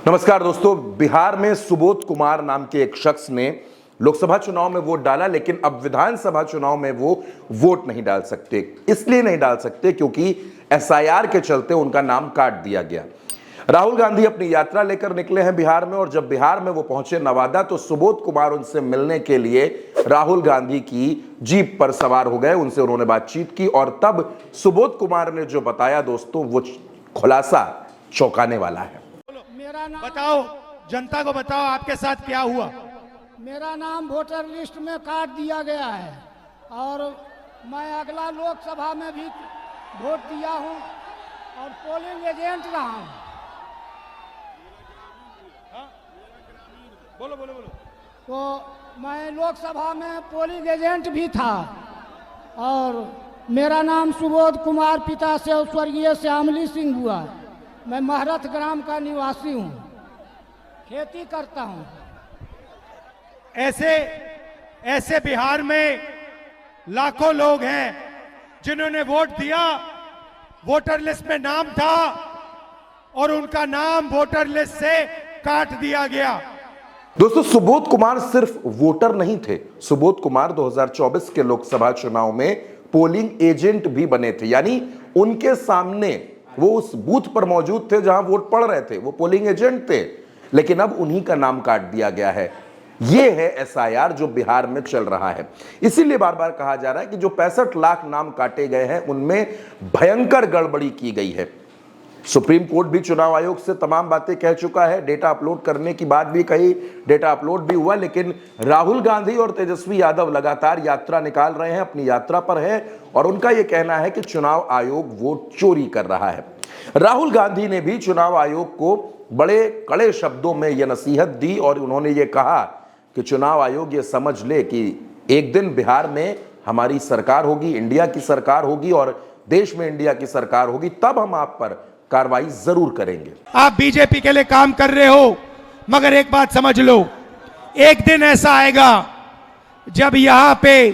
नमस्कार दोस्तों, बिहार में सुबोध कुमार नाम के एक शख्स ने लोकसभा चुनाव में वोट डाला, लेकिन अब विधानसभा चुनाव में वो वोट नहीं डाल सकते। इसलिए नहीं डाल सकते क्योंकि एसआईआर के चलते उनका नाम काट दिया गया। राहुल गांधी अपनी यात्रा लेकर निकले हैं बिहार में, और जब बिहार में वो पहुंचे नवादा, तो सुबोध कुमार उनसे मिलने के लिए राहुल गांधी की जीप पर सवार हो गए। उनसे उन्होंने बातचीत की और तब सुबोध कुमार ने जो बताया दोस्तों, वो खुलासा चौंकाने वाला है। बताओ, जनता को बताओ आपके साथ क्या हुआ। मेरा नाम वोटर लिस्ट में काट दिया गया है और मैं अगला लोकसभा में भी वोट दिया हूं और पोलिंग एजेंट रहा हूं। बोलो बोलो बोलो। तो मैं लोकसभा में पोलिंग एजेंट भी था और मेरा नाम सुबोध कुमार, पिता से स्वर्गीय श्यामली सिंह हुआ। मैं महरथ ग्राम का निवासी हूँ, खेती करता हूँ। ऐसे बिहार में लाखों लोग हैं जिन्होंने वोट दिया, वोटर लिस्ट में नाम था और उनका नाम वोटर लिस्ट से काट दिया गया। दोस्तों, सुबोध कुमार सिर्फ वोटर नहीं थे। सुबोध कुमार 2024 के लोकसभा चुनाव में पोलिंग एजेंट भी बने थे, यानी उनके सामने वो उस बूथ पर मौजूद थे जहां वोट पड़ रहे थे, वो पोलिंग एजेंट थे। लेकिन अब उन्हीं का नाम काट दिया गया है। ये है एसआईआर जो बिहार में चल रहा है। इसीलिए बार बार कहा जा रहा है कि जो 65 लाख नाम काटे गए हैं उनमें भयंकर गड़बड़ी की गई है। सुप्रीम कोर्ट भी चुनाव आयोग से तमाम बातें कह चुका है, डेटा अपलोड करने की बात भी कही, डेटा अपलोड भी हुआ। लेकिन राहुल गांधी और तेजस्वी यादव लगातार यात्रा निकाल रहे हैं, अपनी यात्रा पर है और उनका यह कहना है कि चुनाव आयोग वोट चोरी कर रहा है। राहुल गांधी ने भी चुनाव आयोग को बड़े कड़े शब्दों में यह नसीहत दी और उन्होंने ये कहा कि चुनाव आयोग ये समझ ले कि एक दिन बिहार में हमारी सरकार होगी, इंडिया की सरकार होगी और देश में इंडिया की सरकार होगी, तब हम आप पर कार्रवाई जरूर करेंगे। आप बीजेपी के लिए काम कर रहे हो, मगर एक बात समझ लो, एक दिन ऐसा आएगा जब यहां पे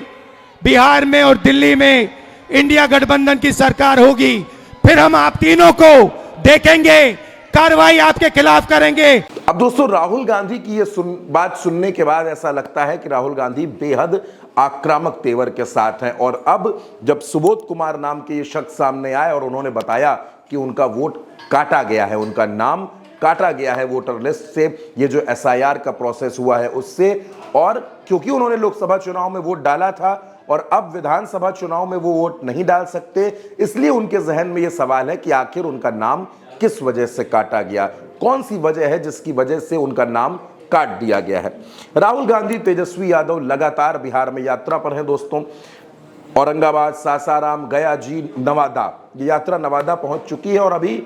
बिहार में और दिल्ली में इंडिया गठबंधन की सरकार होगी, फिर हम आप तीनों को देखेंगे, कार्रवाई आपके खिलाफ करेंगे। अब दोस्तों, राहुल गांधी की ये बात सुनने के बाद ऐसा लगता है कि राहुल गांधी बेहद आक्रामक तेवर के साथ हैं। और अब जब सुबोध कुमार नाम के ये शख्स सामने आए और उन्होंने बताया कि उनका वोट काटा गया है, उनका नाम काटा गया है वोटर लिस्ट से, ये जो एसआईआर का प्रोसेस हुआ है उससे, और क्योंकि उन्होंने लोकसभा चुनाव में वोट डाला था और अब विधानसभा चुनाव में वो वोट नहीं डाल सकते, इसलिए उनके जहन में ये सवाल है कि आखिर उनका नाम किस वजह से काटा गया, कौन सी वजह है जिसकी वजह से उनका नाम काट दिया गया है। राहुल गांधी, तेजस्वी यादव लगातार बिहार में यात्रा पर हैं दोस्तों। औरंगाबाद, सासाराम, गया जी, नवादा, ये यात्रा नवादा पहुंच चुकी है और अभी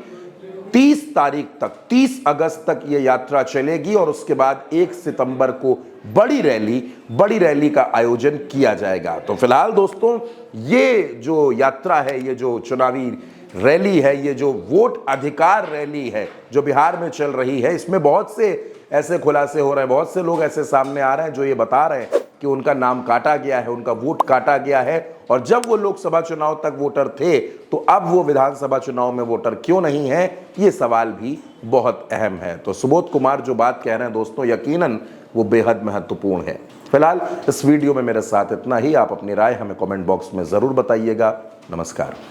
30 तारीख तक, 30 अगस्त तक ये यात्रा चलेगी और उसके बाद 1 सितंबर को बड़ी रैली का आयोजन किया जाएगा। तो फिलहाल दोस्तों, ये जो यात्रा है, ये जो चुनावी रैली है, ये जो वोट अधिकार रैली है जो बिहार में चल रही है, इसमें बहुत से ऐसे खुलासे हो रहे हैं, बहुत से लोग ऐसे सामने आ रहे हैं जो ये बता रहे हैं कि उनका नाम काटा गया है, उनका वोट काटा गया है, और जब वो लोकसभा चुनाव तक वोटर थे तो अब वो विधानसभा चुनाव में वोटर क्यों नहीं है, ये सवाल भी बहुत अहम है। तो सुबोध कुमार जो बात कह रहे हैं दोस्तों, यकीनन वो बेहद महत्वपूर्ण है। फिलहाल इस वीडियो में मेरे साथ इतना ही। आप अपनी राय हमें कमेंट बॉक्स में जरूर बताइएगा। नमस्कार।